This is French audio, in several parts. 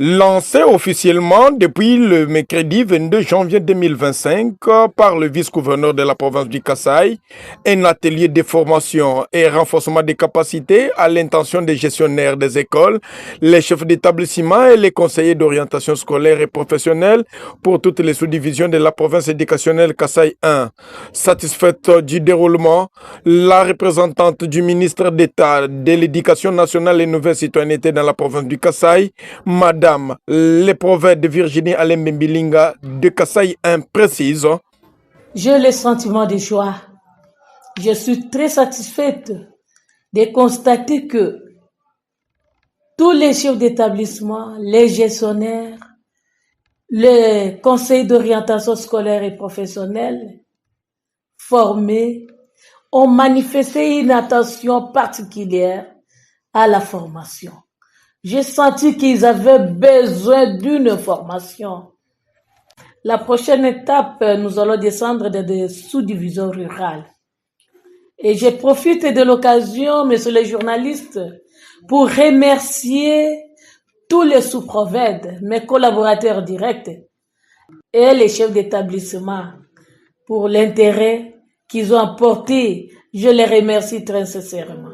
Lancé officiellement depuis le mercredi 22 janvier 2025 par le vice-gouverneur de la province du Kasaï, un atelier de formation et renforcement des capacités à l'intention des gestionnaires des écoles, les chefs d'établissement et les conseillers d'orientation scolaire et professionnelle pour toutes les sous-divisions de la province éducationnelle Kasaï 1. Satisfaite du déroulement, la représentante du ministre d'État de l'Éducation nationale et nouvelle citoyenneté dans la province du Kasaï, Madame le prophète de Virginie Alain Mbilinga de Kasaï 1 précise. J'ai le sentiment de joie. Je suis très satisfaite de constater que tous les chefs d'établissement, les gestionnaires, les conseils d'orientation scolaire et professionnelle formés ont manifesté une attention particulière à la formation. J'ai senti qu'ils avaient besoin d'une formation. La prochaine étape, nous allons descendre dans des sous-divisions rurales. Et je profite de l'occasion, messieurs les journalistes, pour remercier tous les sous-prophètes, mes collaborateurs directs et les chefs d'établissement pour l'intérêt qu'ils ont apporté. Je les remercie très sincèrement.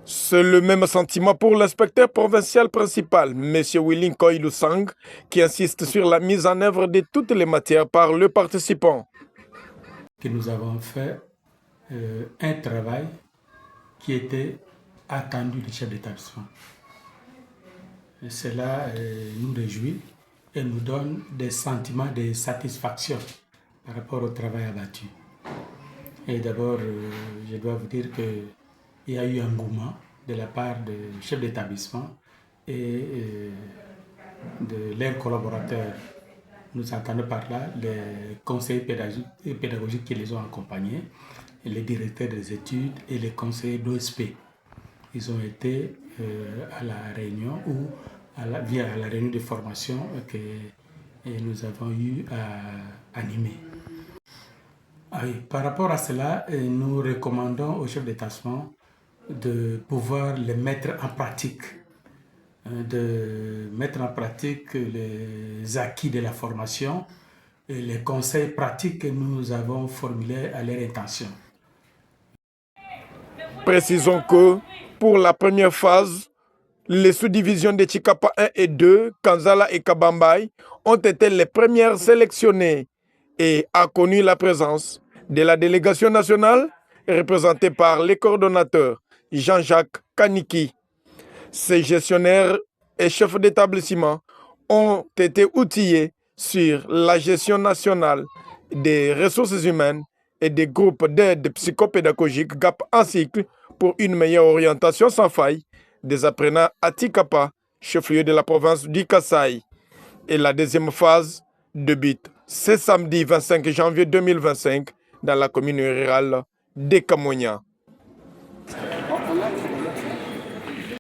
C'est le même sentiment pour l'inspecteur provincial principal, M. Willing Koilusang, qui insiste sur la mise en œuvre de toutes les matières par le participant. Que nous avons fait un travail qui était attendu des chefs d'établissement. Cela nous réjouit et nous donne des sentiments de satisfaction par rapport au travail abattu. Et d'abord, je dois vous dire qu'il y a eu un mouvement de la part des chefs d'établissement et de leurs collaborateurs. Nous entendons par là les conseillers pédagogiques qui les ont accompagnés, les directeurs des études et les conseillers d'OSP. Ils ont été à la réunion ou via la réunion de formation que nous avons eu à animer. Oui, par rapport à cela, nous recommandons aux chefs d'établissement de pouvoir les mettre en pratique, de mettre en pratique les acquis de la formation et les conseils pratiques que nous avons formulés à leur intention. Précisons que pour la première phase, les sous-divisions de Chikapa 1 et 2, Kanzala et Kabambay, ont été les premières sélectionnées et a connu la présence de la délégation nationale représentée par les coordonnateurs Jean-Jacques Kaniki. Ces gestionnaires et chefs d'établissement ont été outillés sur la gestion nationale des ressources humaines et des groupes d'aide psychopédagogique GAP en cycle pour une meilleure orientation sans faille des apprenants à Tikapa, chef-lieu de la province du Kasaï. Et la deuxième phase débute ce samedi 25 janvier 2025 dans la commune rurale de Kamonia.